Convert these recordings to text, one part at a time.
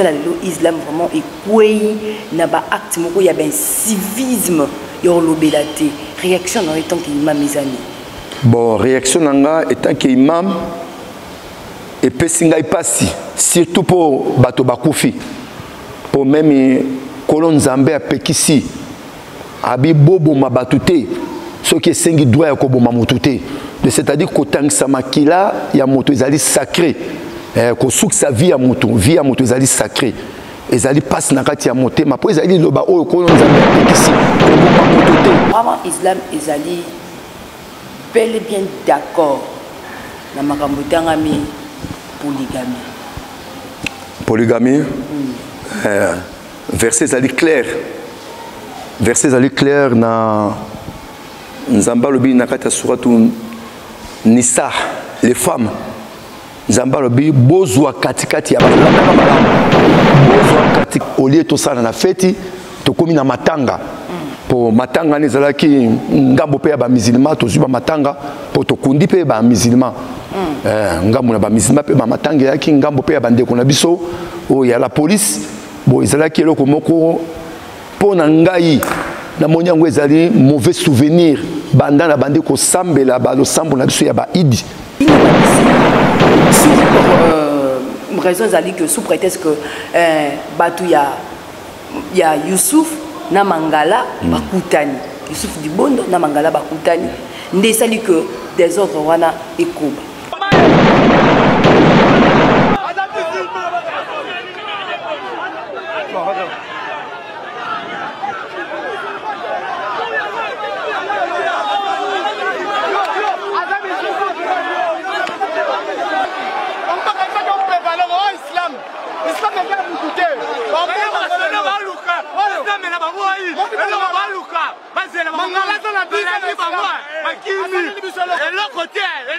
totala l'islam vraiment et quoi n'a pas acte moko ya ben civisme yo lobelate réaction en étant qu'imam mes amis. Bon, réaction nanga étant qu'imam et pesinga ipasi surtout pour bato bakufi pour même colon Zambé à Pekisi abi bobo mabatute ce qui est sengi droit ya ko boma motute c'est-à-dire qu'autant que ça makila ya moto ezali sacré ko souk sa vie à moto ezali sacré ezali passe na kati ya motema po ezali loba oyo ko nzambe Pekisi ko boma motute vraiment islam ezali bel et bien d'accord na makambo tangami polygamie verset ali clair na nzamba lobi na kati ya suratu Nisa les femmes nzamba lobi bozwa katikati ya balaka malamu bozwa katik olie to sala na feti to komi na matanga po matanga nezalaki ngambo pe ya ba musulman to zuba matanga po to kundi pe ba musulman ngambo na ba musulman pe ba matanga yaki ngambo pe ya bande ko na biso o ya la police bo ezalaki eloko moko po na ngai na monyango ezali mauvais souvenir banda na bande ko sambela ba lo sambo na biso ya ba idi raison ezali que sous prétexte que batu ya Youssouf na Mangala bakutani Youssouf Dibondo na Mangala bakutani nde sali que des autres wana ekoba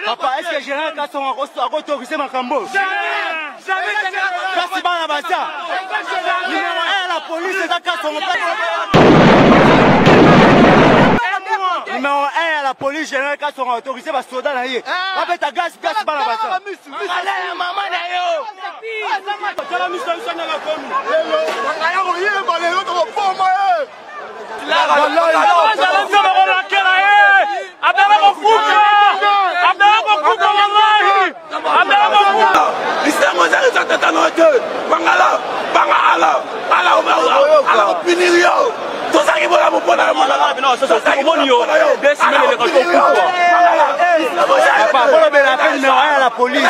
Papa, est-ce que Général Kasson a autorisé ma cambo? Jamais la police est à numéro 1 à la police, Général Kasson a autorisé ma soda. Avec ta gaz, la police.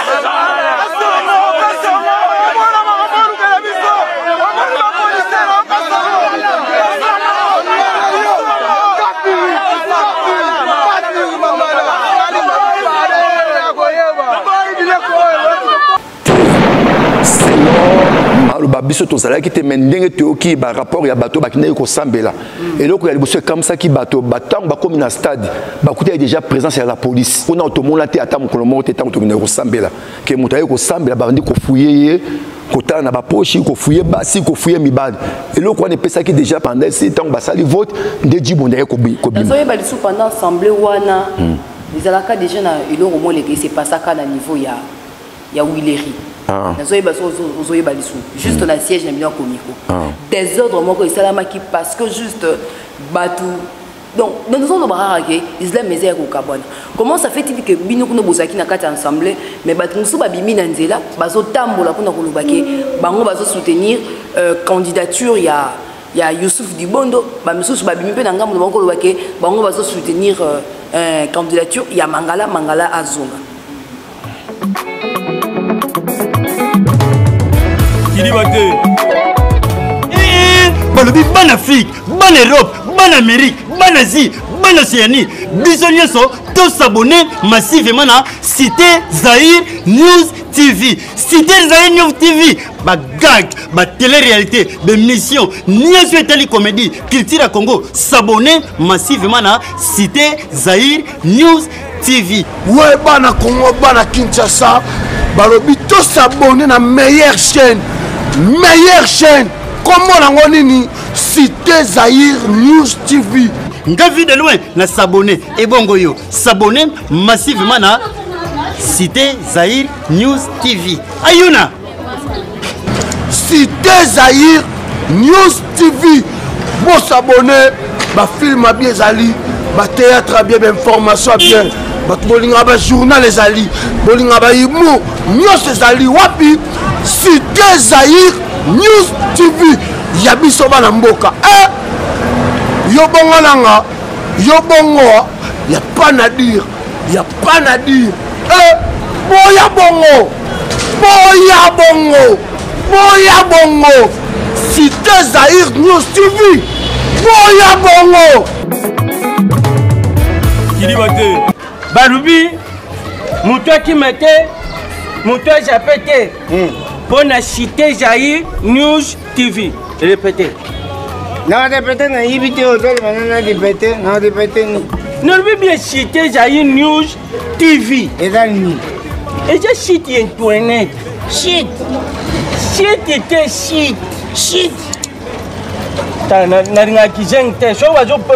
biso to sala ki te mendenge te oki ba rapport ya bato bakine ko sambela et donc il y a comme ça qui bato batang ba comme na stade ba kuta déjà présence ya la police on a automona te ata mukolo mo te tant to ko sambela ke mutaye ko sambela ba ndi ko fouiller kota na ba poche ko fouiller basi ko fouiller mibad et donc on est pesa qui déjà pendant ces temps ba sali vote de djibonde ko bim ça y ba sous pendant assemblée wana les alaka déjà na ilo au moins c'est pas ça qu'à niveau ya Willery. Juste la siège n'a bien comico. Des ordres moko isalamaki parce que juste batou. Donc dans nous sommes barrage islam mesère au Gabon. Comment ça fait-il que bino kuno bozaki na kati ensemble mais batou musu babimi na nzela bazo tambola kuna kolobake bango bazo soutenir candidature ya Youssouf Dibondo ba musu babimi pe na ngambo bango kolobake bango bazo soutenir candidature ya Mangala Azonga. Balobi ban Afrique, ban Europe, ban Amérique, ban Asie, ban Océanie. Bisognoso, tous s'abonner massivement à Cité Zahir News TV. Cité Zahir News TV. Ba gag, ba télé-réalité, de mission, Nia Suetali Comédie, Culture à Congo. S'abonner massivement à Cité Zahir News TV. Ouais, bana Congo, bana Kinshasa. Balobi tous s'abonner à la meilleure chaîne. Meilleure chaîne. Comment on a Cité Zahir News TV. Ngavi de loin, na s'abonner. Et bongo yo, s'abonner massivement à Cité Zahir News TV. Ayuna. Cité Zahir News TV. Bon s'abonner, bah film à bien Zali, bah théâtre à bien, bah information à bien, bah bolinga bah journal les Ali, bolinga bah imo, news Zali wapi, Cité Zahir News TV. Yabiso bana mboka. Yo bongo nanga, yo bongo, y a pas à dire, y a pas à dire. Boya bongo, boya bongo, boya bongo. Cité Zahir News TV. Boya bongo. Kili bate. Balubi, moutoua qui mette, moutoua j'appelle pour la Cité Zahir News TV. Répétez. Non, répétez, non, il vite au sol, maintenant, répétez, non, répétez. Non, bien Cité Zahir News TV. Et là, ni. Et j'ai cité Internet. Shit. Shit était shit. Shit. Na kizengte so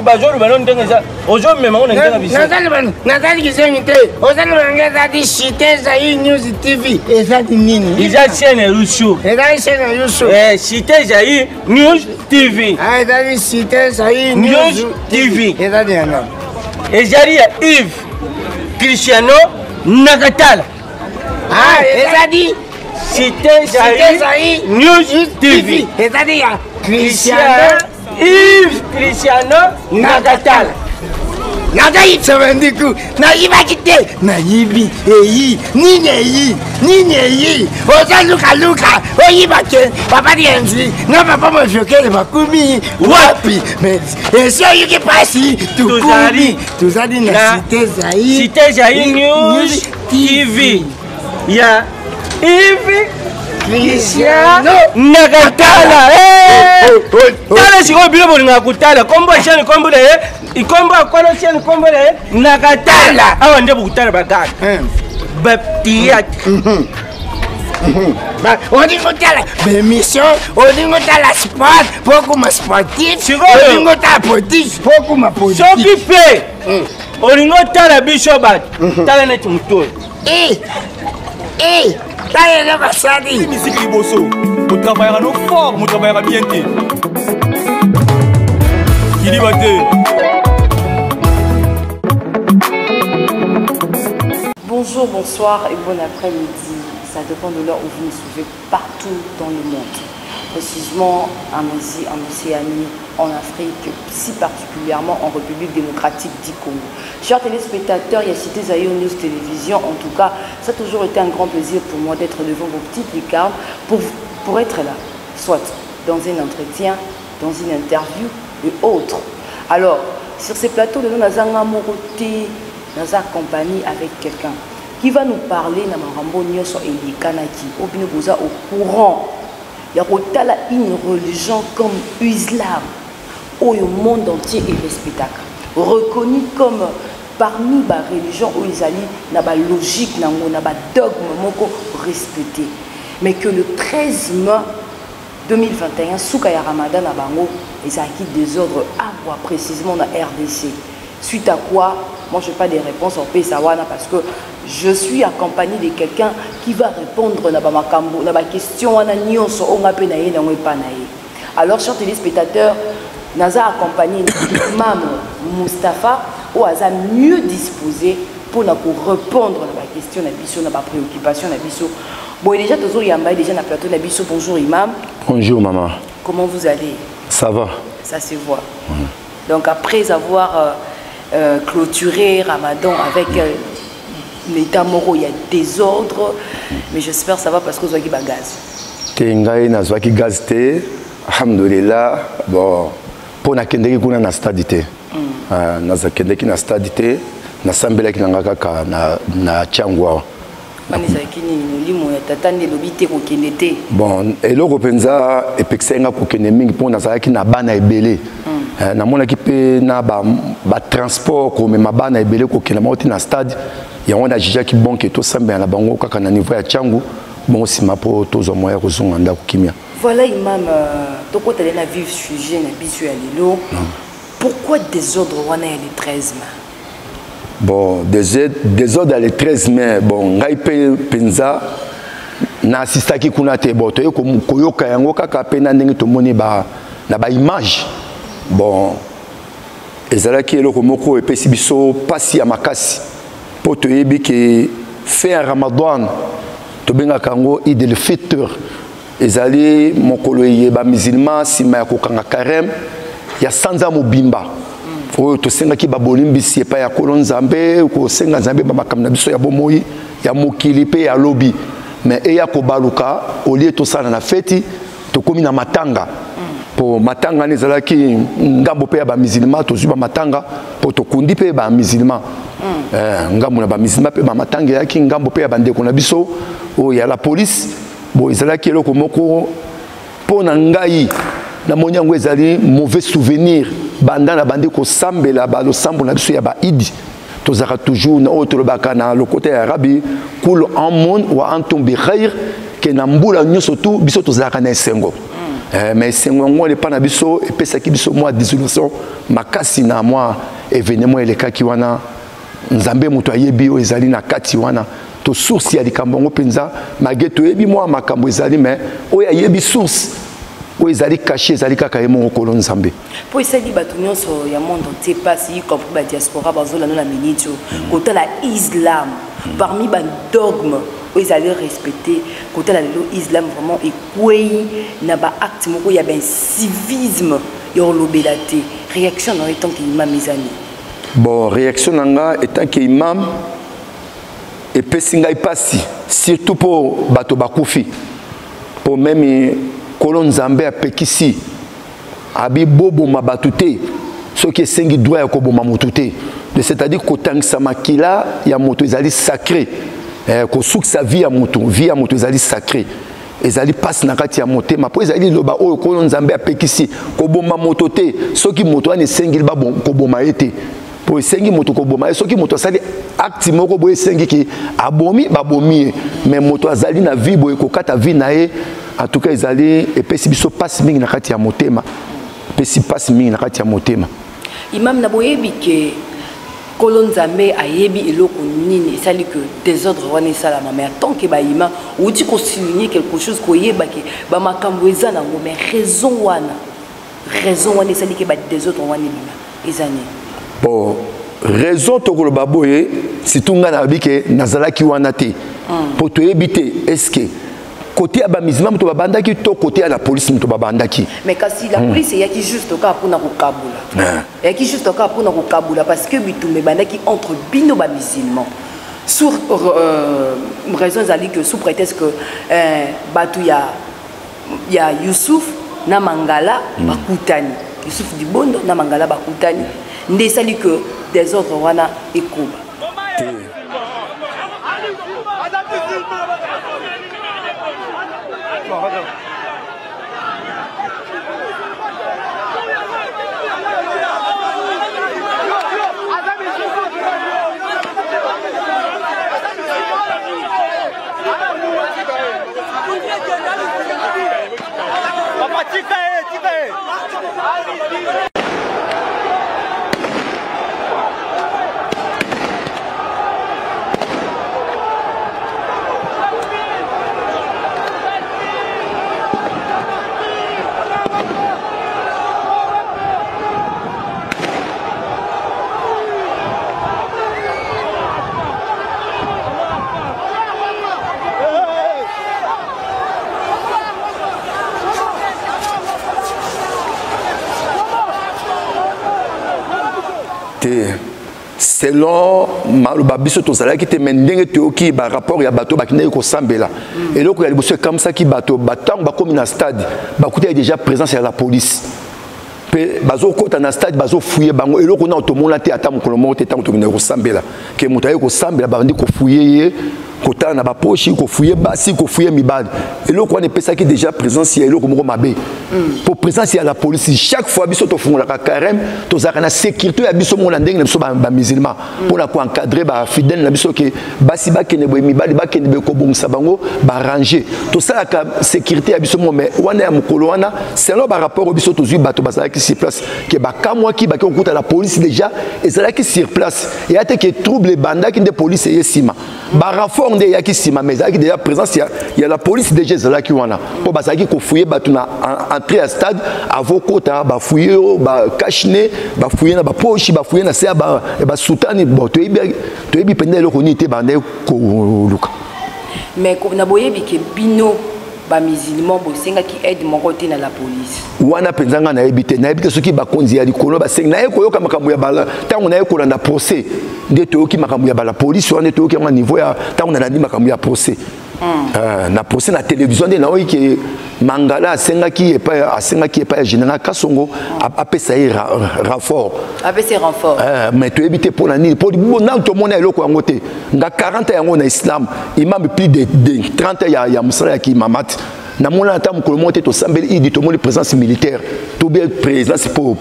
bazolo balon ndengeza ozo mema on ndenga biso Natali kizengte ozali bangeza di Cité Zahir News TV ezali nini iza chaîne Rusho ezali chaîne Rusho Cité Zahir News TV ezali Cité Zahir News TV ezali yana ezali ya Yves Cristiano Nakatala ezali Cité Zahir News TV ezali ya Yves Cristiano Nakatala. Nagayi sevendiku na yiba kite na yibi eyi nini oza luka oyiba ke papa dienzi na papa mo jokele bakumi wapi mais esi oyiki pasi tuzali na Cité Zahir News TV ya Yves Cristiano Nakatala. Tala siko bilo bolinga kutala kombo shani kombo le ikombo akwalo shani kombo le Nakatala awa nde bukutala bagaka baptiat odingo tala bémission odingo tala sport pokuma sportif odingo tala politique pokuma politique soki pe olingo tala biso bat tala neti mutoi tala basadi musique liboso on travaillera nos fort on travaillera bien té Kili bate. Bonjour, bonsoir et bon après-midi. Ça dépend de l'heure où vous nous suivez partout dans le monde. Précisément en Asie, en Océanie, en Afrique, si particulièrement en République démocratique du Congo. Chers téléspectateurs, il y a Cité Zahir News Télévision. En tout cas, ça a toujours été un grand plaisir pour moi d'être devant vos petites lucarnes pour être là, soit dans un entretien, dans une interview et autres. Alors, sur ces plateaux, nous avons un compagnie avec quelqu'un qui va nous parler de Marambo Nyoso et Kanaki. Au courant, il y a une religion comme l'islam, où le monde entier est respectable, reconnu comme parmi les religions où ils allaient, n'a pas logique, n'a pas dogme respecté. Mais que le 13 mai 2021, Soukaya Ramadan à Bango, ils ont acquis des ordres précisément dans la RDC. Suite à quoi, moi je n'ai pas des réponses en Pesawana parce que je suis accompagné de quelqu'un qui va répondre à ma question. Alors, chers téléspectateurs, Naza accompagné Imam Moustapha, où Aza mieux disposé pour répondre à ma question, à ma préoccupation. Bon, déjà, toujours Yamba, déjà dans le plateau, bonjour Imam. Bonjour maman. Comment vous allez? Ça va. Ça se voit. Donc, après avoir clôturé Ramadan avec l'état moro, il y a des ordres, mais j'espère que ça va parce que vous avez gaz. Tengai na zwaki gaz te, alhamdulillah, bon, pour na kendeki kuna na stade te. Na za kendeki na stade te, na sambela ki nanga kaka na changwa. Bon, eloko penza epeksenga kokende mingi pour na zaki na bana ebele. Na mona ki pe na ba transport ko me mabana ebele kokende mauti na stade. Il y a un agent qui est bon qui est au sein de la banque quand on a niveau à Tchangou bon c'est ma pour tous aux moyens de kimia. Voilà imam donc quand tu as vivre sujet na bisu ya lelo pourquoi désordre wana ya le 13 mai? Bon désordre à le 13 mai bon ngai pe penza na assistaki kuna te boto yo koyoka yango kaka pena ndenge tomoni ba na ba image bon ezalaki eloko moko epesi biso pasi ya makasi po toyebi ke fait un ramadan tobengaka yango Eid el-Fitr ezali mokolo yeba musulman sima ya kokanga carême ya sanza mobimba oyo tosengaki babolimbisi epai ya kolo nzambe kosenga nzambe bamakambo na biso ya bomoi ya mokili mpe ya lobi mais eya kobaluka olie tosala na feti tokomi na matanga po matanga ezalaki ngambo mpe ya bamusulman tozwi bamatanga po tokundi mpe bamusulman ngambo na bamusulman mpe bamatanga eyaki ngambo mpe ya bandeko na biso oyo ya la police bo ezalaki eloko moko mpo na ngai namoni yango ezali mauvais souvenir banda na bandi kosambela balosambo na biso ya baidi tozalaka toujours na oyo tolobaka na lokota ya arabi kul amun wa antum bi khair ke na mbula nyonso tu biso tozalaka na esengo mais esengo yango epa na biso epesaki biso mwa désolation makasi na mwa événement elekaki wana nzambe moto ayebi oyo ezali na kati wana to source ya likambo yango mpenza mage toyebi mwa makambo ezali mais oyo ayebi source oyo ezali caché ezali kaka ye moko kolo nzambe po esali bato nyonso ya monde entier pasi y compris badiaspora bazolanda na minitio kotala islam parmi badogme oyo ezali respecté kotala lelo islam vraiment ekwei na baacte moko ya civisme ya olobela te réaction na etant que imam ezali bon réaction na nga etant que imam epesi ngai pasi surtout po bato bakufi po meme kolo nzambe apekisi abi boboma bato te soki esengi droit ya koboma motu te c'est-à-dire kotangisa makila ya moto ezali sacré kosukisa vie ya moto ezali sacré ezali pasi na kati ya motema po ezali loba oyo kolo nzambe apekisi koboma moto te soki moto wana esengeli koboma ye te po esengi moto koboma ye soki moto asali acte moko boye esengi ki abomi babomi ye mais moto azali na vie boye kokata vie na ye en tout cas ezali epesi biso pasi mingi na kati ya motema epesi pasi mingi na kati ya motema imam na boyebi ke kolo nzambe ayebi eloko nini esali que désordre wana esalama mais tant que baima outi kosouligner quelque chose koyeba ke bamakambo eza nango mais raison wana esali ke badésordre wana ebima ezani bon raison tokoloba boye surtout nga na yabi ke nazalaki wana te po toyebi te est-ce que côté à bamizima muto babandaki to côté à la police muto babandaki mais kasi la police yaki juste ka pona ko kabula yaki juste ka pona ko kabula parce que bitumbe bandaki entre bino ba musulmans sur raison zali que sous prétexte que batu ya Youssouf na Mangala bakutani Youssouf Dibondo na Mangala bakutani nde sali que des autres wana ekoba selon maloba biso tozalaki te mais ndenge toyoki ba rapport ya bato bakindaki kosambela eloko ya liboso comme ça ki bato batango bakomi na stade bakuta déjà présence ya la police pe bazokota na stade bazofouye bango eloko na otomona te ata mokolo moko te tango tokende kosambela ke moto aye kosambela bandi kofouye ye kotala na baposhi kofouye basi kofouye mibali eloko wana epesaki déjà présence ya eloko moko mabe pour présence ya la police chaque fois biso tofungolaka carême tozalaka na sécurité ya biso moko na ndenge na biso bamusulman mpona koencadre bafidèle na biso ke basi bakende boye mibali bakende boye kobongisa bango barange tosalaka sécurité ya biso moko mais wana ya mokolo wana selon barapport oyo biso tozwi bato bazalaki sur place ke bakamwaki baki kokuta la police déjà ezalaki sur place eya te ke trouble ebandaki nde police eye nsima barenfort renfort de yaki sima mais yaki déjà présence il y a la police déjà là qui wana pour basaki ko fouiller batuna entrer à stade avocata ba fouiller ba cachiner ba fouiller na ba poche ba fouiller na se ba soutane bon to yebi pendele ko ni te bande ko luka mais na boyebi ke bino ba musulman bo senga ki aide mon côté na la police wana penzanga na ebite soki ba konzi ya likolo ba senga na ekoyoka makambo ya bala tango na ekola na procès nde toyoki makambo ya bala police wana toyoki ma niveau ya tango na ndi makambo ya procès na procès na télévision nde na oyi ke Mangala asenga ki epa général Kasongo apesa renfort mais to ebite pour la nini pour na to mona eloko yango te nga 40 yango na islam imam plus de 30 ya musala ya ki mamat na mona ta mukolo monte to sambeli idi to moni présence militaire to bien présence pour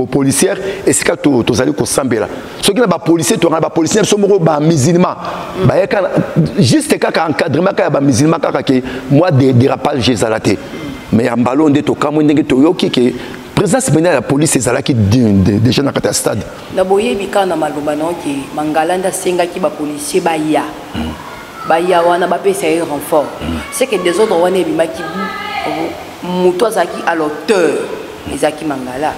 policière et c'est ka to zali ko sambela soki na ba policier to na ba policier so moko ba musulman ba yaka juste kaka encadrement ka ba musulman kaka ke moi dérapage jézalate mais en ballon de to kamo ndenge to yoki ke présence de la police ezalaki déjà na kata stade na boyebi kana maloba no ke mangalanda senga ki ba policier ba ya baya wana bapesa un renfort c'est que des autres wana ebimaki muto azaki à l'auteur ezaki mangala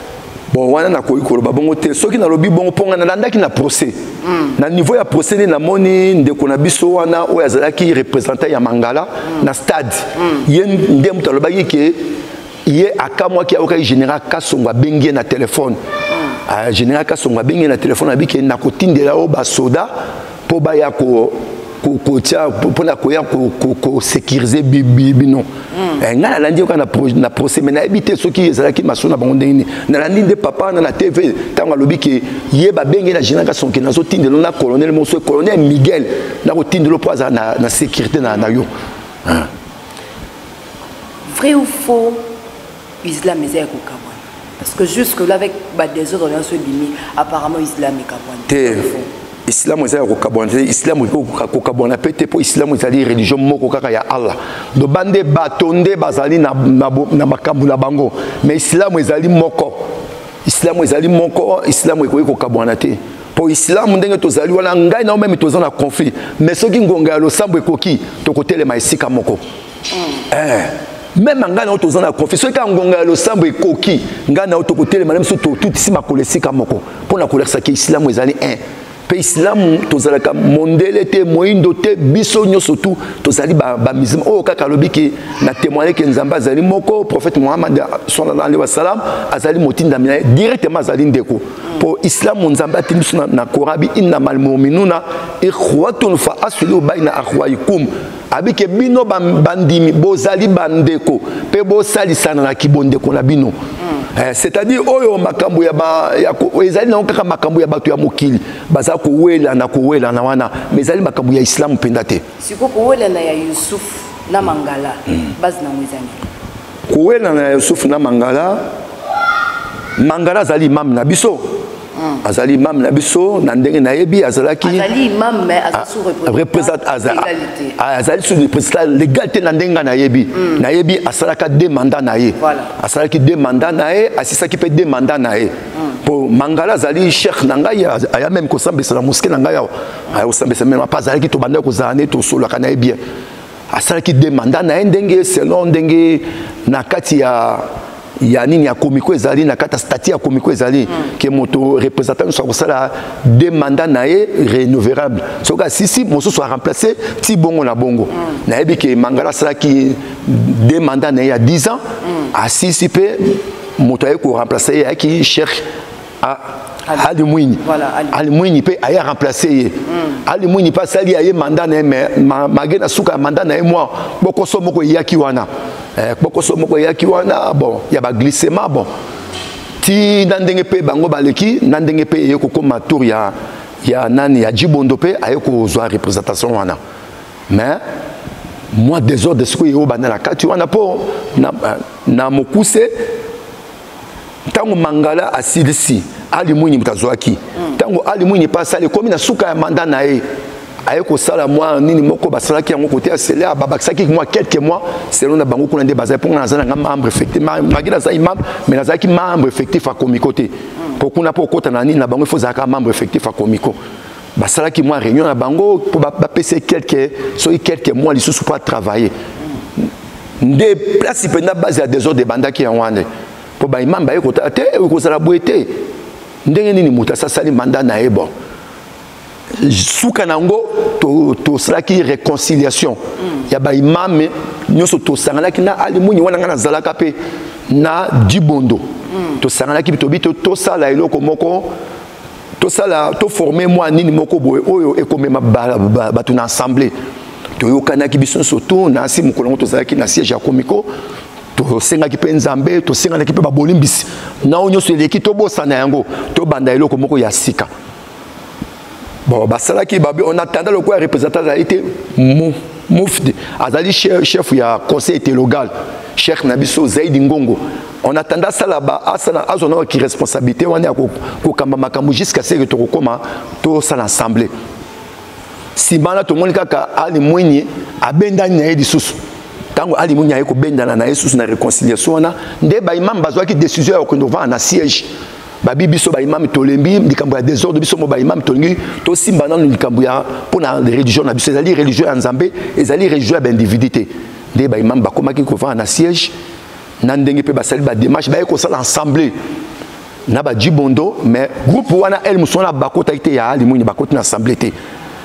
bon wana na koyi koloba bongo te soki na lobi bongo ponga na landaki na procès na niveau ya procès na moni ndeko na biso wana oyo azalaki représentant ya mangala na stade ye nde muto alobaki ke ye akamwa ki aoka général Kasongo bengi na téléphone général Kasongo bengi na téléphone abiki na kotindela o ba soda po ba ya ko pour sécuriser bino nga landi na procès mais na habité ceux qui ezalaki masona bango ndeni na landi de papa na TV tanga lobi ke ye ba bengi na général Kasongo na zotindelo na colonel Monso colonel Miguel na kotindelo po na sécurité na yo vrai ou faux islam est kabwana parce que jusque là avec des autres dans ce bimi apparemment islam est kabwana Islam est kokabona islam est kokabona pete po islam ezali religion moko kaka ya Allah do bande batonde bazali na makambu na bango mais islam ezali moko islam est kokabona te po islam ndenge tozali wala ngai na même tozana conflit mais soki ngonga ya losambo ekoki to kotelema esika moko même ngana tozana conflit soki ngonga ya losambo ekoki ngana to kotelema même so tout ici makolo esika moko pona kolersa ke islam ezali un pe islam tozalaka mondele te moindo te biso nyoso tout tozali ba musulman o kaka lobi ke na témoigner ke nzamba azali moko prophète Muhammad sallallahu alaihi wasallam azali motinda mina directement azali ndeko po islam nzamba timisu na korabi innamal mu'minuna ikhwatun fa aslu baina akhwaikum abike bino bandimi bozali bandeko pe bosalisana na kibondeko na bino c'est-à-dire oyo makambo ya ezali na kaka makambo ya bato ya mokili baza kowela na wana mais ezali makambo ya islam penda te siko kowela na ya Yusuf na Mangala base na mwezani kowela na Yusuf na Mangala azali imam na biso azali imam na biso na ndenge na yebi azalaki azali imam mais représente azali sur représente l'égalité na ndenge na yebi asalaka deux mandats na ye asalaki deux mandats na ye asisaki pe deux mandats na ye pour Mangala azali cheikh na ngai aya même ko sambesa na mosquée na ngai aya osambesa même pas azalaki to banda ko zane to solo kana ye bien asalaki deux mandats na ye ndenge selon ndenge na kati ya nini ya komiko ezali na kata statut ya komiko ezali ke moto représentant so kosala deux mandats na ye renouvelable soka sisi moso soit remplacé ti bongo na bongo na yebi ke Mangala salaki deux mandats na ye ya 10 ans a sisi pe moto aye ko remplacer ya ki Cheikh Ali Mwini Ali Mwini pe aye remplacer ye Ali Mwini pa sali aye mandat na mais magena suka mandat na ye moi bokoso moko yaki wana bokoso moko yaki wana bon ya ba glissement bon ti ndenge pe bango baleki ndenge pe ye ko koma tour ya nani ya Jibondo pe aye ko zo représentation wana mais moi désordre de ce que yo bana la kati wana po na mokuse tango Mangala asilisi Ali Mwini mtazwaki tango Ali Mwini pa sali komi na suka ya mandat na ye aye ko sala moi nini moko basalaki yango côté accéléré babakisaki moi quelques mois selon na bango kuna nde bazali ponga nazala nga membre effectivement magina za imam mais nazaki membre effectif à komiko te pour kuna po kota na nini na bango faut zaka membre effectif à komiko basala qui moi réunion à bango pour passer quelques mois les sous pour travailler des places pendant base à des ordres de banda qui en wande pour ba imam ba ekota te ko sala boete ndenge nini muta sa sali mandat na ebo sukanango to sala ki réconciliation ya ba imam nyoso to sangala ki na ali munyi wana ngana zalaka pe na dibondo to sangala ki to sala eloko moko to sala to former moi nini moko boye oyo ekomema batu na assemblée to yokana ki biso surtout na si mukolongo to sala ki na siège ya komiko to senga ki pe nzambe to senga ki pe ba bolimbisi na onyo so eleki to bosana yango to banda eloko moko ya sika bon basala ki babi on attendait le quoi représentant a été Moufdi azali chef ya conseil théologal Cheikh Nabiso Zaidi Ngongo on attendait ça là-bas asana azona qui responsabilité on est ko kamba makambu jusqu'à ce que to koma to ça l'assemblée si bana to monika ka ali mwenye abenda na yedi susu tango ali mwenye ayeko benda na yesu na réconciliation na nde ba imam bazwa ki décision ya ko ndova na siège babi biso ba imam tolembi likambo ya désordre biso mo ba imam tolingi to simba na likambo ya pona religion na biso ezali religion ya nzambe ezali religion ya individualité nde ba imam bakomaki ko va na siège na ndenge pe basali ba démarche ba ko sala assemblée na ba jibondo mais groupe wana el musona bakota ite ya ali mwenye bakota na assemblée te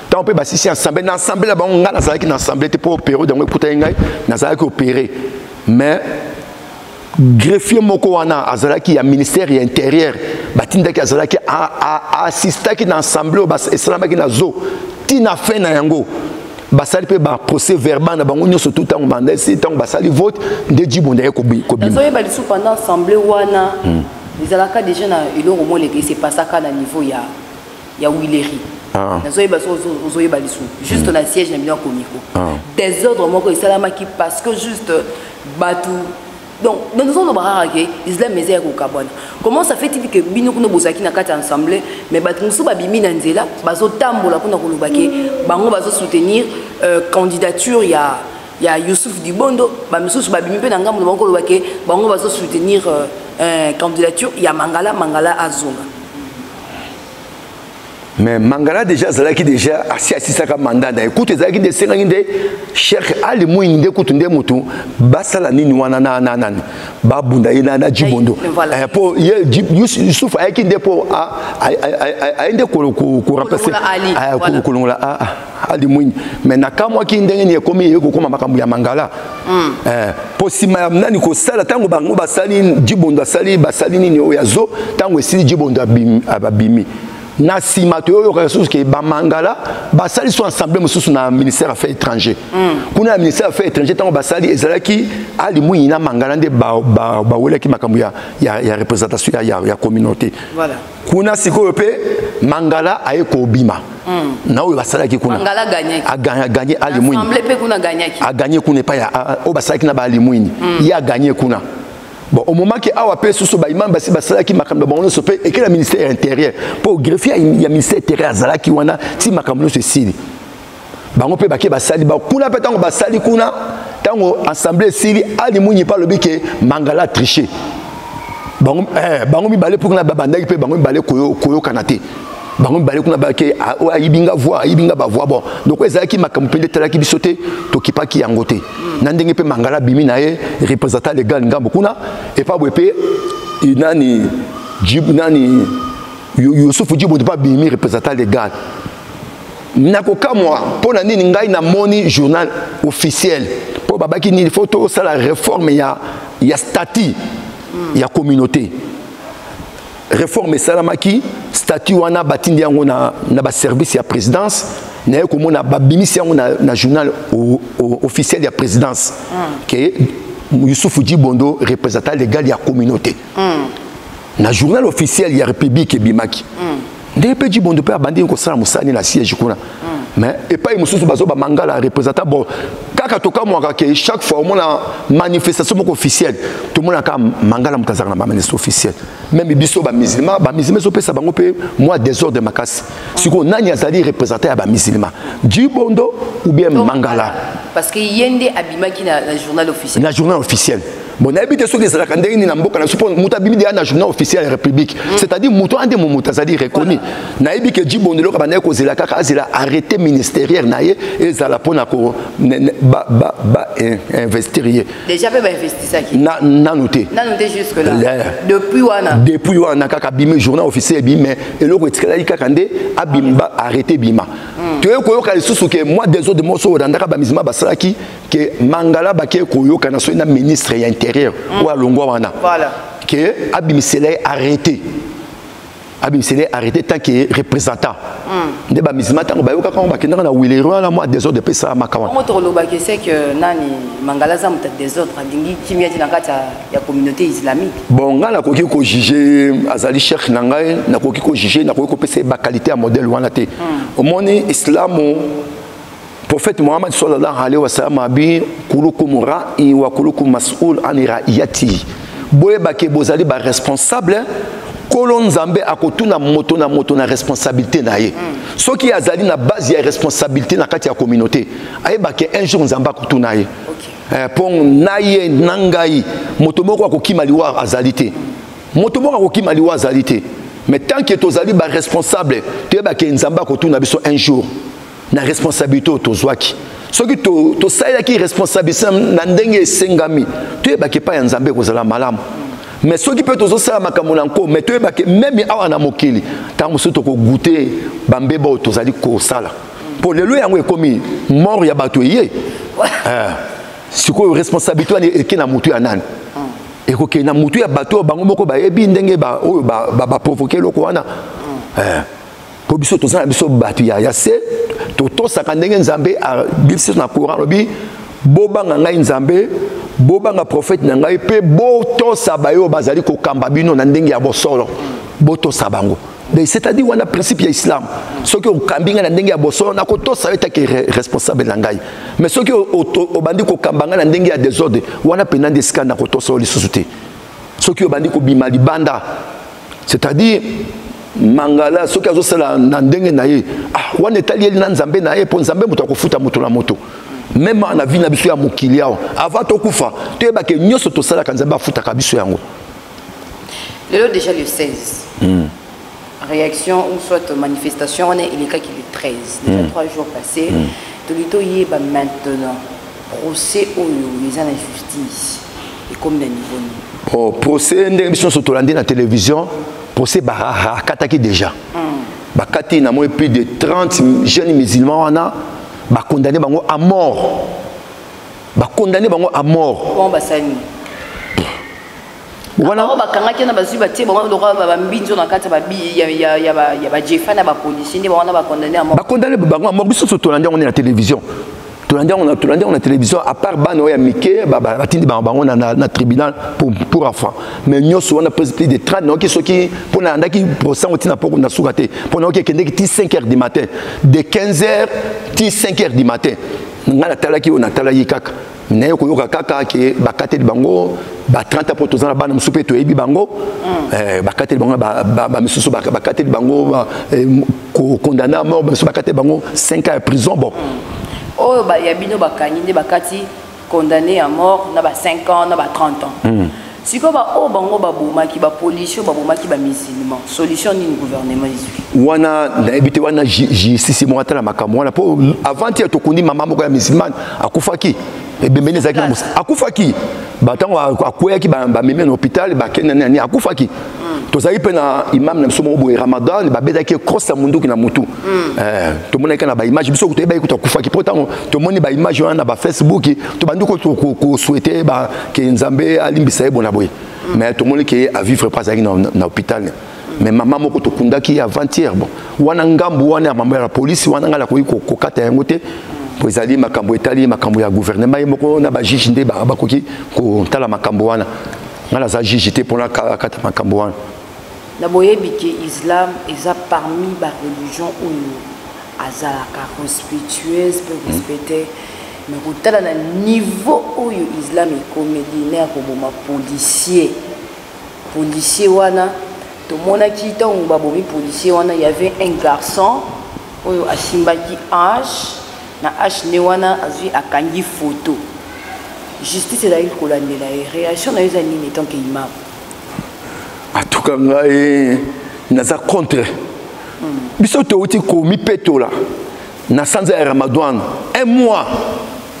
tant peut basisi ensemble na assemblée là ba nga na zalaki na assemblée te pour opérer donc écouter ngai na zalaki opérer mais greffier moko wana azalaki ya ministère ya intérieur batinda ki azalaki a assistaki na assemblée bas islamaki na zo tina fe na yango basali pe ba procès verbal na bango nyoso tout temps mandat si tant basali vote de djibonda ko bi so yeba lisu pendant assemblée wana izalaka déjà na iloko mo leke c'est pas ça ka na niveau ya Willery nazo yeba so yeba lisu juste na siège na bino komiko des ordres moko isalamaki parce que juste batu. Donc, dans nos zones de l'islam est au Gabon. Comment ça fait-il que bino kuno bozaki na kati ensemble, mais batunsu babimi nanzela, bazo tambola kuna kulubake, bango bazo soutenir candidature ya Youssouf Dibondo, ba misusu babimi pe nanga mu bango kulubake, bango bazo soutenir candidature ya Mangala Azonga. Mais Mangala déjà zalaki déjà assis saka mandat na écoute zalaki de senginde Cheikh Ali Mouinde écoute nde mutu basala nini wana na babunda ina na Jibondo pour Youssouf ayaki nde pour inde ko remplacer kolongola Ali Mouinde mais na kamwa ki ndenge ni ekomi yeko koma makambu ya Mangala pour sima nani ko sala tango bango basali Jibondo basali nini oyazo tango esili Jibondo abimi na simato yo ressources ke ba Mangala basali sont ensemble mususu na ministère affaires étrangères kuna ministère affaires étrangères tango basali ezalaki ali muyi na Mangala nde ba wela ki makambu ya représentation ya communauté voilà kuna siko pe Mangala ayeko bima na oyo basalaki kuna Mangala gagné ali muyi ensemble pe kuna gagnaki a gagné kuna pa ya o basalaki na ba ali muyi ya gagné kuna. Bon, au moment que awa pe sous ba imam basi basala ki makambo bango so pe et que le ministère intérieur pour greffier il y a ministère intérieur azala ki wana ti makambo so sili bango pe baki basali ba kuna pe tango basali kuna tango assemblée sili ali munyi pa lobi ke Mangala tricher bango mi balé pour na babandaki pe bango mi balé koyo kanate bango mi balé kuna ba ke ayibinga ba voix bon donc ezaki makambo pe telaki bisote to kipaki yangote nandenge pe Mangala bimi na ye représentant légal ngambo kuna et pas bwepe nani Youssouf Djibondo pas bimi représentant légal nakoka moi pour nani ngai na moni journal officiel pour babaki ni photo ça la réforme ya statut ya communauté réforme salamaki statut wana batindi yango na ba service ya présidence na ko mona babimisi yango na journal officiel ya présidence que Youssouf Djibondo représentant légal ya communauté na journal officiel ya République bimaki ndé pe Djibondo pe abandi ko sala musani na siège kuna mais et pas mususu bazo ba Mangala représentant bon kaka toka moi que chaque fois on a manifestation officielle tout le monde a Mangala mutazaka na manifestation officielle même biso ba musulman so pe sa bango pe moi désordre makasi siko nani azali représentant ya ba musulman Djibondo ou bien Mangala parce que yende abimaki na journal officiel. Na journal officiel. Bon, na habité ceux qui sont là quand ils n'ont pas na support muta bimi na journal officiel République. C'est-à-dire muto ande muta ça dit reconnu. Na ebi que Djibondelo ka na ko zela kaka azela arrêté ministériel na ye et za la pona ko investir. Déjà peut investir ça qui. Na noté. Na noté jusque là. Depuis wana kaka bimi journal officiel bimi et le retikala kaka nde abimba arrêté bima. Tu es koyoka lisusu que moi des autres morceaux dans ba misima basalaki que mangala ba ke koyoka na so na ministre ya intérieur ou à Longwa wana. Voilà. Que Abimisele arrêté. Abimisele arrêté tant que représentant. De ba misima tango ba yoka ka ba kenda na wilero na moi des autres de pesa makawa. On te loba que c'est que nani mangala za muta des autres dingi kimia tina kata ya communauté islamique. Bon ngala koki ko juger azali cheikh nangai na koki ko juger na koki ko pesa ba qualité à modèle wana te. Au monde islamo prophète Mohammed sallallahu alayhi wa sallam abi kulukum ra'i wa kulukum mas'ul an ra'iyati. Boye bake bozali ba responsable kolon nzambe akotuna moto na responsabilité na ye. Ce qui azali na base ya responsabilité na kati ya communauté. Aye bake un jour nzambe akotuna ye. Pour naye nangai moto moko akokima liwa azalité. Moto moko akokima liwa azalité. Mais tant que tozali ba responsable, tu bake nzambe akotuna biso un jour. Na responsabilité tozwaki. Ce qui to saïla qui responsabilité na ndenge sengami. Tu bake pa ya nzambe kozala malamu. Mais ce qui peut tozo sala makambo nanko, mais tu bake même awa na mokili. Tant mosu to ko goûter bambeba tozali ko sala. Pour le yango ekomi mort ya bato yé. Si ko responsabilité ni ke na mutu ya nani. Et ko ke na mutu ya bato bango moko ba yebi ndenge ba oyo ba provoquer loko wana. Pour biso tozana biso bato ya se to sakandenge nzambe a biso na courant lobi bobanga ngai nzambe bobanga prophète na ngai pe bo to sabayo bazali ko kamba bino na ndenge ya bosolo bo to sabango. C'est-à-dire on a principe ya islam ce que okambinga na ndenge ya bosolo na ko to sa eta ke responsable na ngai mais ce que obandi ko kambanga na ndenge ya désordre wana pena de scan na ko to so lisusu te ce que obandi ko bima libanda c'est-à-dire mangala soki azosala na ndenge na ye wana etali eli na nzambe na ye mpo nzambe moto akofuta moto na moto même na vie na biso ya mokili awa avant tokufa toyebake nyonso tosalaka nzambe afutaka biso yango. Lelo déjà le 16 réaction ou soit manifestation on est il est cas qu'il est 13 déjà 3 jours passés tolito yeba maintenant procès oyo les ana justice et comme na niveau procès ndenge biso so tolandi na télévision procès bakataki déjà bakati na moins plus de 30 jeunes musulmans wana ba condamné bango à mort bon basani wana ba kangaki na bazu batie bango lokwa ba mbinzo na kati ba ya ba jefa na ba policier ndi bango na ba condamné à mort bango à mort biso so tolandi on est na télévision tolandi on a télévision à part bano ya mike batindi bango na tribunal pour enfants mais nyoso on a plus de 30 non qui ceux qui pour na ndaki procès on tina pour na soukate pour na qui ndeki 5h du matin de 15h 5h du matin ngala talaki on a talaki kaka nayo koyoka kaka ke bakate bango ba 30 pour tozana bana musupe to ebi bango bakate bango ba misusu bakate bango ko condamné à mort bakate bango 5 ans de prison bon. Oh, il y a bino bakani de bakati condamné à mort na ba 5 ans na ba 30 ans. Si ko ba o bango ba boma ki ba policier ba boma ki ba musulman solution ni gouvernement ici. Wana na ebité wana justice mo atala makambo wana po avant ya tokundi mama moko ya musulman akufaki ebembene zaki akufaki batango akoyaki ba meme na hôpital ba kenana ni akufaki. Tozali pe na imam na biso mo boye Ramadan ba bedaki cross ya munduki na mutu to mona kana ba image biso kutoyeba ikuta kufaki pourtant to moni ba image wana ba Facebook to banduko ko souhaiter ba ke nzambe alimbisa ebo na boye mais to moni ke a vivre pas na hôpital mais maman moko to kundaki avant-hier bon wana ngambu wana maman ya police wana ngala ko kata yango te po ezali makambo etali makambo ya gouvernement moko na ba juge nde ba koki ko tala makambo wana ngala za juge te pona kata makambo wana. Na boyebi ke islam eza parmi ba religion oyo azalaka respectueuse pour respecter mais kotala na niveau oyo islam ekomedi na koboma policier wana to mona ki ntango babomi policier wana il y avait un garçon oyo asimbaki ange na H wana azui akangi photo justice ezali kolandela réaction na yo eza nini tant que imam en tout cas ngai naza contre biso touti komi petola na sanza ya Ramadan un mois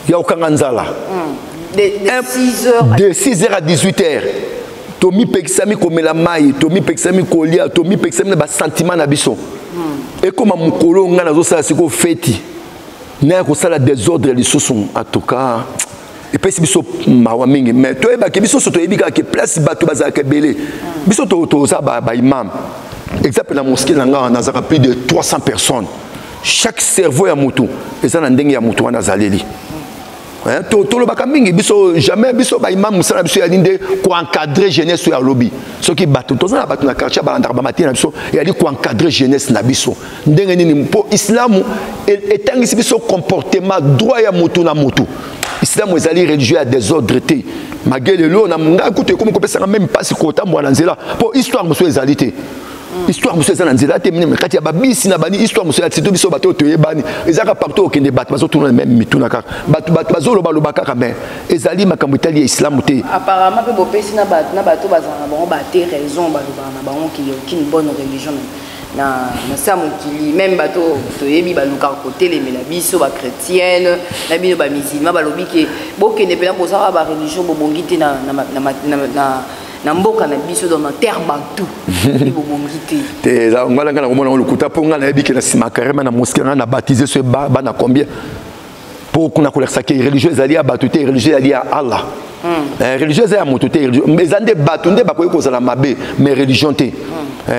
ya okanga nzala de 6h à 18h tomi pekisami komela mai tomi pekisami kolia tomi pekisami na ba sentiment na biso et comme mukolo nga nazo sala siko feti na ko sala désordre lisusu en tout cas et puis biso mawa mingi mais to eba ke biso soto ebika ke place bato bazaka belé biso to za ba imam exemple na mosquée na nga nazaka plus de 300 personnes chaque cerveau ya mutu eza na ndenge ya mutu wana zaleli to lo baka mingi biso jamais biso ba imam musala biso ya linde ko encadrer jeunesse ya lobby soki bato to za bato na quartier ba ndaka ba matina biso ya li ko encadrer jeunesse na biso ndenge nini po islam etangisi biso comportement droit ya mutu na mutu islam ezali religieux à désordre te magele lo na nga kuté comme kopesa même pas si kota mwana nzela po histoire muso ezali te histoire muso ezana nzela te mine kati ya babisi na bani histoire muso ya tito biso bato to yebani ezaka partout okende bato bazo tuna même mituna kaka bato bazo loba loba kaka mais ezali makambo itali ya islam te apparemment pe bopesi na bato bazana bango ba te raison ba loba na bango qui aucune bonne religion na samukili même bato toyebi baluka côté mais la biso ba chrétienne na bino ba musulman ba lobi ke bokende pena pour ça ba religion bobongite na mboka na biso dans la terre bantou bobongite te za ngala ngala komona lokuta po ngala ebiki na sima carrément na mosquée na baptiser ce bana combien pour qu'on a collecté que religieux ali a batuté religieux ali a Allah religieux a mototé mais ande batunde ba ko za la mabe mais religion te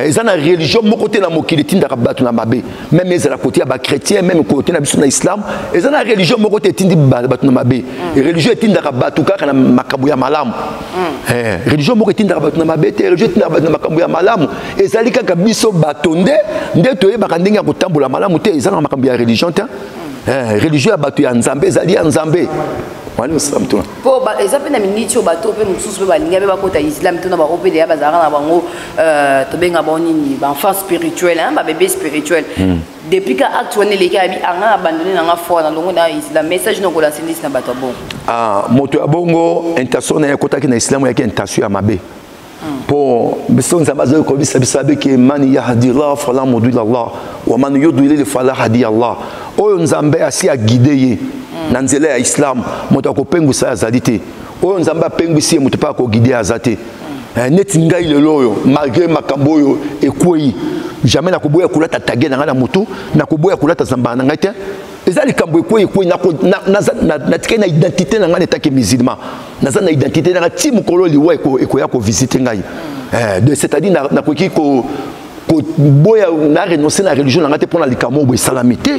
ezana religion mo côté na mokili tinda ka batu na mabe même ezala côté ya ba chrétien même côté na biso na islam ezana religion mo côté tindi batu na mabe religieux tinda ka batu ka na makabu ya malamu religion mo tinda ka batu na mabe te religieux tinda ka batu na makabu ya malamu ezali kaka biso batonde nde to yeba kandinga ya kotambola malamu te ezana makabu ya religion te religieux ya batu ya nzambe ezali ya nzambe wali islam to po ba ezape na miniti o bato pe mususu pe balinga be bakota islam to na ba opede ya bazara na bango to benga bonini ba enfant spirituel hein ba bébé spirituel depuis que acte on les ka bi anga abandonner na nga foi na longo na islam message no ko la sindis na bato bon moto ya bongo intention na kota ki na islam ya ki intention ya mabe po biso nzamba zo ko bisa bisabe ke man yahdi Allah fala mudilla Allah wa man yudlil fala hadi Allah oyo nzambe asi a guider ye na nzela ya islam moto akopengwisa azali te oyo nzambe apengwisi ye moto mpe akogide aza te neti ngai lelo oyo malgré makambo oyo ekwei jamais nakoboya kolata tage na ngai na motu nakoboya kolata zambala na ngai te eza likambo ekwei natikai na identité na ngai netake musulman naza na identité na ngai ti mokolo liwa ekoya kovisite ngai c'est-à-dire nakoki koboya na renoncer na religion na ngai te mpona likambo oyo esalami te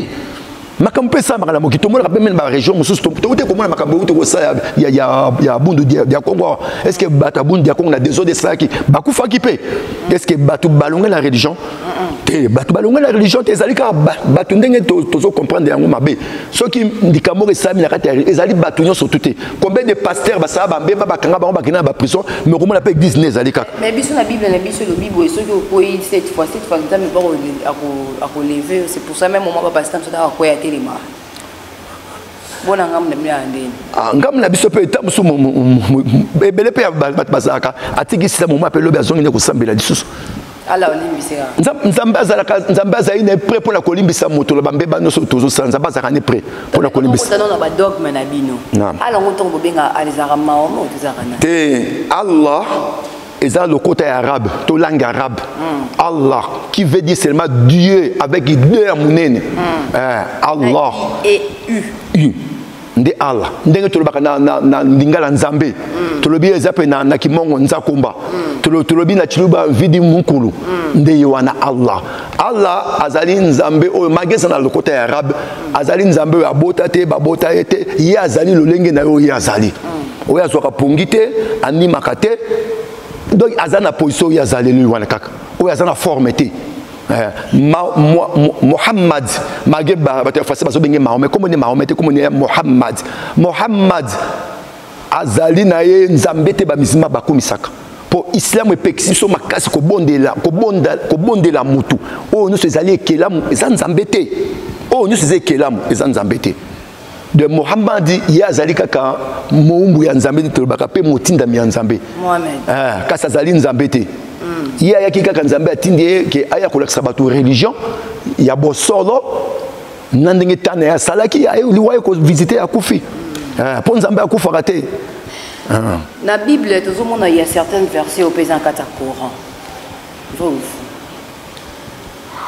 makambo pesa makala mokito mona pe même ba région mususu to te komona makambo uto ko sa ya bundu dia Congo est-ce que bata bundu dia Congo na des autres slaki bakufa ki pe est-ce que batu balonga la religion te batu balonga la religion te zalika batu ndenge tozo comprendre yango mabe soki ndikamo resami na kati ezali batu nyonso tuté combien de pasteurs basaba bambeba bakanga bango bakina ba prison mais komona pe église ne zalika mais biso na bible le bible soki okoyi cette fois nzambe ba ko lever c'est pour ça même moment ba pasteur ça da ko telema bona ngam na mina ndeni ngam na biso pe tamusu ebele pe bat bazaka atiki sila mo mapelo be azongi ne ko sambela lisusu ala olimbiseka nzambe azali ne prêt pour la kolimbisa moto la bambeba no tozo nzambe azali ne prêt pour la kolimbisa na ba dogme na bino ala ngotongo benga alizara maomo tuzakana te Allah ezali le côté arabe, to langue arabe. Allah, qui veut dire seulement Dieu avec deux amunene. Allah. Et U. Nde Allah. Ndenge tolobaka na lingala nzambe. Tolobi ezape na kimongo nzakomba. Tolobi na chiluba vidi mukulu. Nde yoana Allah. Allah azali nzambe o magesa na le côté arabe. Azali nzambe abota te babota ete. Ye azali lolenge na yo ye azali. Oya soka pungite animaka te. Donc azana position ya zalelu wana kaka o azana forme te Muhammad mageba batafasi baso benge Mahomet comme ne Mahomet comme ne Muhammad azali na ye nzambe te ba misima bakomisaka po islam epekisi so makasi ko bondela mutu o no se zali ekelamu eza nzambe te o no se zali ekelamu eza nzambe te de Mohammed yazali kaka moumbu ya nzambe te lobaka pe motinda mi nzambe Mohamed kasa zali nzambe te ya ya kika nzambe atindi ke aya kolakisa bato religion ya bosolo nandenge tane ya salaki ya liwaye ko visiter akufi po nzambe akufa te na Bible tozomona il y a certains versets au paysan kata Coran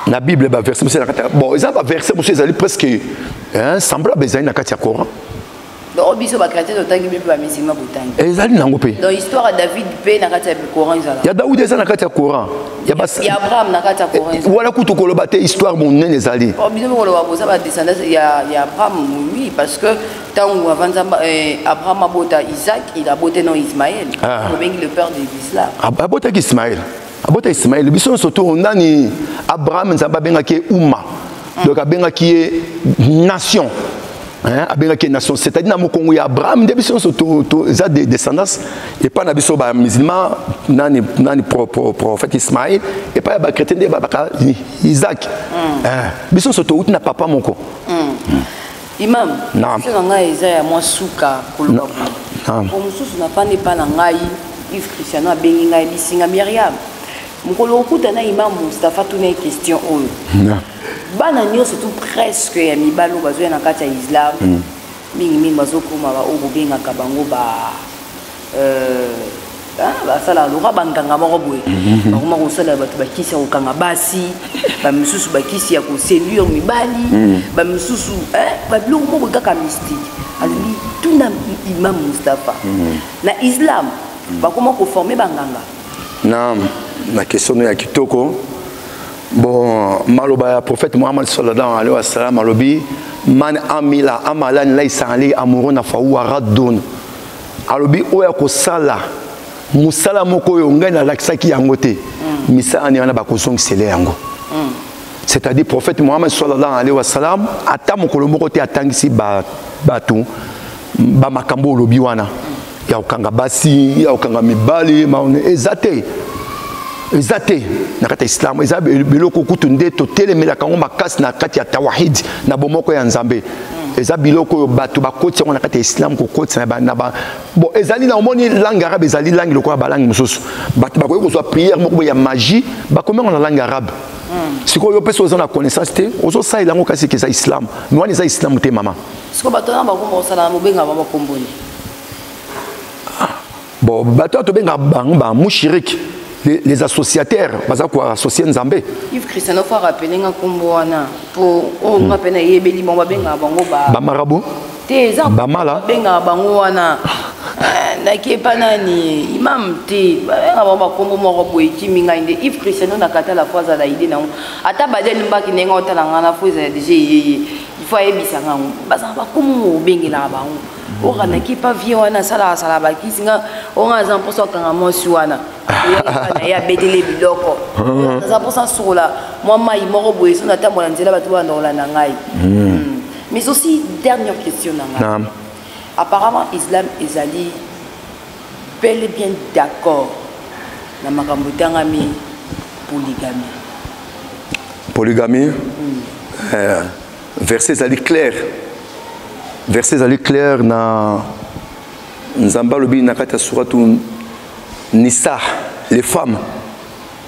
na Bible ba verset monsieur na kata bon ça va verset monsieur ezali presque semblable ezali na kata Coran donc biso ba chrétien totangi Bible ba musulman botangi ezali nango pe dans histoire de David pe na kata Coran ezala ya Daoud ezali na kata Coran ya Abraham na kata Coran wala kutu koloba te histoire monene ezali biso koloba boza ba descendance ya Abraham oui parce que tant avant Abraham abota Isaac il a boté non Ismaël le père de l'islam abota Ismaël abota Ismaël biso surtout nani Abraham nzamba benga ki umma donc abenga ki nation abenga ki nation c'est-à-dire na mokongo ya Abraham de biso surtout za des descendants et pas na biso ba musulman nani prophète Ismaël et pas ba chrétien de ba Isaac biso surtout na papa moko imam c'est nga eza ya mwa suka koloba ko mususu na pande pa na ngai Yves Cristiano abengi ngai bisinga Myriam mukolo okuta na imam Mustafa tuna question oyo bana nyonso tout presque ya mibalo bazoya na kati ya islam mingi bazokoma ba oyo bobengaka bango basala loka banganga moko boye bakoma kosala bato bakisi ya kokanga basi bamisusu bakisi ya koseluire mibali bamisusu babiloko moko kaka mystique alobi tuna imam Mustafa na islam bakoma koforme banganga na question ya kitoko bon maloba ya prophète Mohammed sallallahu alaihi wasallam alobi man amila amalan laysa ali amruna fa huwa raddun alobi oya kosala musala moko yo ngai na lakisaki yango te misala ni wana bakozongisele yango c'est-à-dire prophète Mohammed sallallahu alaihi wasallam ata mokolo moko te atangisi batu ba makambo olobi wana ya okanga basi ya okanga mibali maone ezate na kati islam eza biloko kutu nde totelemela kango makasi na kati ya tawhid na bomoko ya nzambe eza biloko yo bato bakoti na kati ya islam kokoti na ba bon ezali na omoni langue arabe ezali langue lokola ba langue mosusu bato bakoki kozwa prière moko ya magie bakomenga na langue arabe sikoyo pesa oza na connaissance te ozosalela yango kasi eza islam mais wana eza islam te mama siko bato na bakomba osala mobenga ba bakomboni bon bato to benga ba mushrik les associateurs baza ko associer nzambe Yves Cristiano fa rappeler nga kombo wana po o nga pena yebeli mo babenga bango ba marabu te za ba mala benga bango wana na kepa nani imam te ba ba kombo mo robo ekimi nga inde Yves Cristiano na kata la fois za la idée na ata badeli mbaki nenga otala nga na fois za déjà il faut ebisa nga baza ba kombo bengela bango ora na kepa vie wana sala bakisi nga onga za mposo kanga mosi wana ya betele biloko za posa sola moi mai moko boye so na tambola nzela bato ba ndola na ngai mais aussi dernière question na ngai apparemment islam ezali bel et bien d'accord na makambo tangami polygamie verset ezali clair na nzamba lobi na kati ya suratu Nisa, les femmes,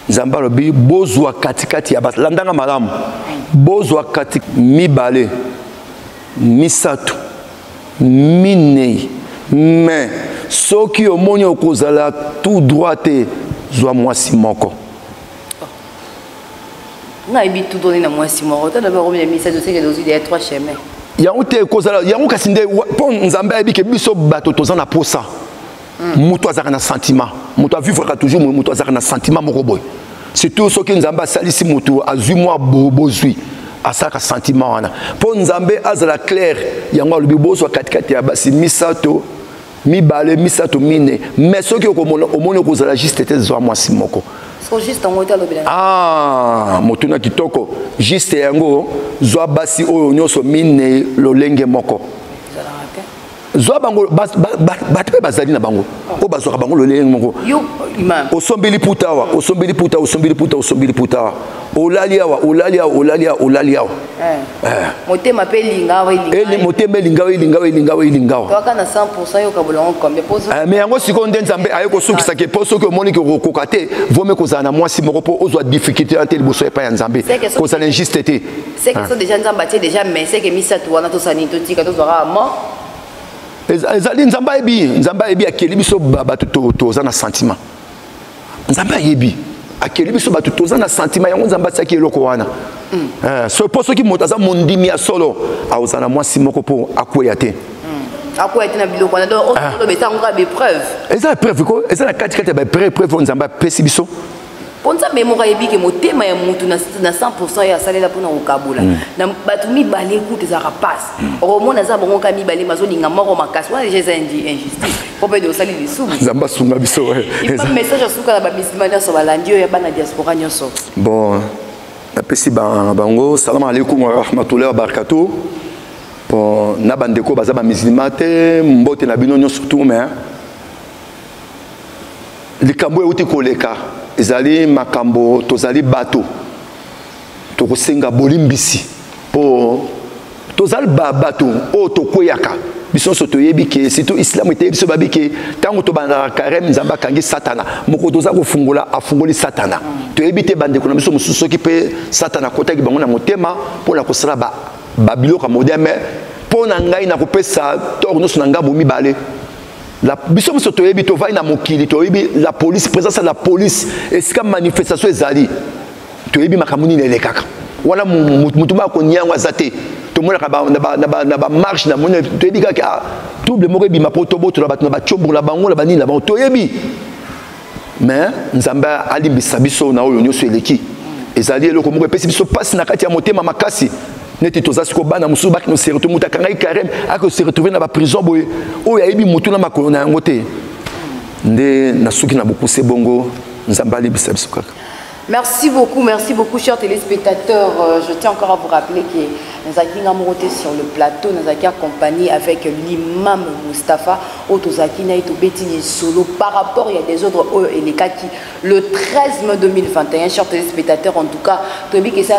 Nzamba lobi bozwa katikati ya bato landanga malamu bozwa katik mibale misatu minei mais soki omoni okozala tout droite zwa mwasi moko naibi tout donner na mwasi moko to d'abord bien misatu c'est que dozi des trois chemins yango te kozala yango kasinde pon Nzamba abi ke biso bato tozana posa mutu azaka na sentiment mutu avivre toujours mutu azaka na sentiment moko boy surtout soki Nzamba salisi mutu azui mwa bozui asaka sentiment wana po Nzambe azala clair yango alobi bozwa katikati ya basi misato mibale misato mine mais soki omoni okozala juste te zwa mwasi moko motuna kitoko juste yango zwa basi oyo nyonso mine lolenge moko Zoa bango batpe bazali na bango. O bazoka bango lolé moko. Yo imam. Osombeli putawa, osombeli puta. Olalia. Motema pe linga wa linga. Eli motema linga. Toka na 100% yo kabolongo comme pose. Mais yango sikondo nzambe ayeko sukisa ke poso ke moni ke kokate, vome kozana mwasi moko po ozwa difficulté ante liboso epa ya nzambe. Kozala injusteté. C'est que ça déjà nzamba déjà mais c'est que misa to wana to sanito tika to zora mo. Ezali nzamba ebi akeli biso bato toza na sentiment. Nzamba yebi akeli biso bato toza na sentiment yango nzamba tsaki eloko wana. So poso ki motaza mondimi ya solo aozana mwasi moko po akweya te. Akweya te na biloko wana donc on be tanga be preuve. Eza preuve ko eza na kati ba preuve nzamba pesi biso. Ponza memoka yebi ke motema ya mutu na 100% ya salela pona okabula. Na batu mi balé ku te za passe. Romona za bongo ka mi balé mazolinga moko makasi. Wana déjà injustice. Faut pas de sali les sous. Nzamba sunga biso. Il pas message suka la ba bismana so balandi yo ya bana diaspora nyoso. Bon, napesi bango salam alaikum wa rahmatullahi wa barakatuh. Bon, na bandeko baza ba musulman te mbote na bino nyo surtout mais likambo euti koleka ezali makambo tozali bato tokosenga bolimbisi po tozali bato o tokweyaka biso so toyebi ke surtout islam ete biso babi ke tango to banda karem nzamba kangi satana moko toza kofungola afungoli satana toyebi te bandeko na biso mususu ki pe satana kotaki bango na motema pona kosala babiloko moderne pona ngai na kopesa tor noso na ngabo mibale. La biso biso toyebi to vai na mokili toyebi la police présence la police esika manifestation ezali toyebi makamuni nelekaka wana mutuma ko nyangwa zate to mona ka na ba marche na mona toyebi ka double moko bi mapoto boto la batna ba chombo la bango la bani la ba toyebi mais nzamba alimbisa biso na oyo nyoso eleki ezali eloko moko pesi biso passe na kati ya motema makasi. Neti tozasiko bana musu baki no se retrouver mutaka ngai karem ako se retrouver na ba prison boye o yayibi mutu na makolo na yango te nde nasuki na bokuse bongo nzambali bisabiso kaka. Merci beaucoup chers téléspectateurs. Je tiens encore à vous rappeler que nous avons été sur le plateau, nous avons accompagné avec l'imam Moustapha Otozaki Naito Betini Solo par rapport, il y a des autres et les cas qui le 13 mai 2021, chers téléspectateurs, en tout cas, que ça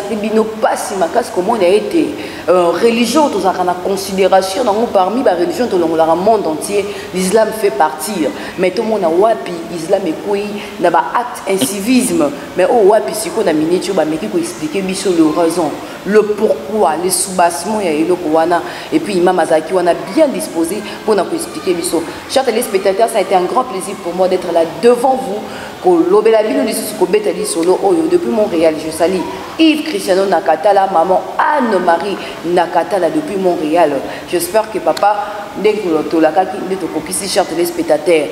pas si comment on a été religion, tout ça en considération parmi les religions dans le monde entier, l'islam fait partie. Mais tout le monde a wapi, l'islam est quoi, n'a pas acte incivisme, mais wapi si qu'on a miniature bah mais qui peut expliquer biso le raison le pourquoi les soubassements ya eloko wana et puis imam Azaki on a bien disposé pour nous expliquer biso. Chers téléspectateurs, ça a été un grand plaisir pour moi d'être là devant vous ko lobela bino lisusu ko betali solo oyo depuis Montréal. Je salue Yves Cristiano Nakatala, maman Anne-Marie Nakatala depuis Montréal. J'espère que papa dès que to la kaki de to kopisi chers téléspectateurs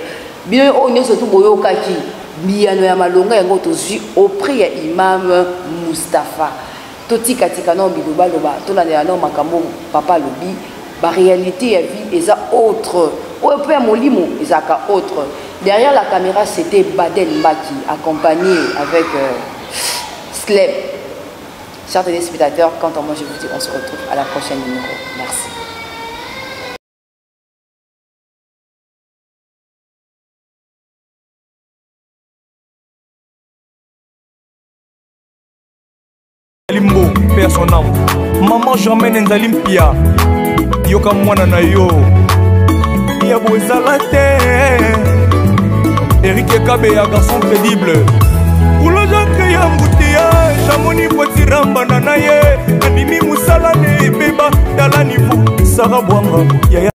bien on est surtout boyo kaki Biano ya malonga yango tozwi auprès ya imam Moustapha totika tika no biloba loba tolanda no makambo papa lobi ba réalité ya vie eza autre au peu molimo ezaka autre. Derrière la caméra c'était Baden Mbaki accompagné avec Sleb. Chers téléspectateurs, quant à moi je vous dis on se retrouve à la prochaine numéro. Merci. Limbo, père son âme. Maman j'emmène Nzali Mpia. Yoka mwana na yo. Ya bozala te. Eric Kabe ya garçon crédible. Kulo jake ya mbutia. Jamoni potiramba na ye. Animi musala ne beba. Dala niveau. Sarah Bwanga.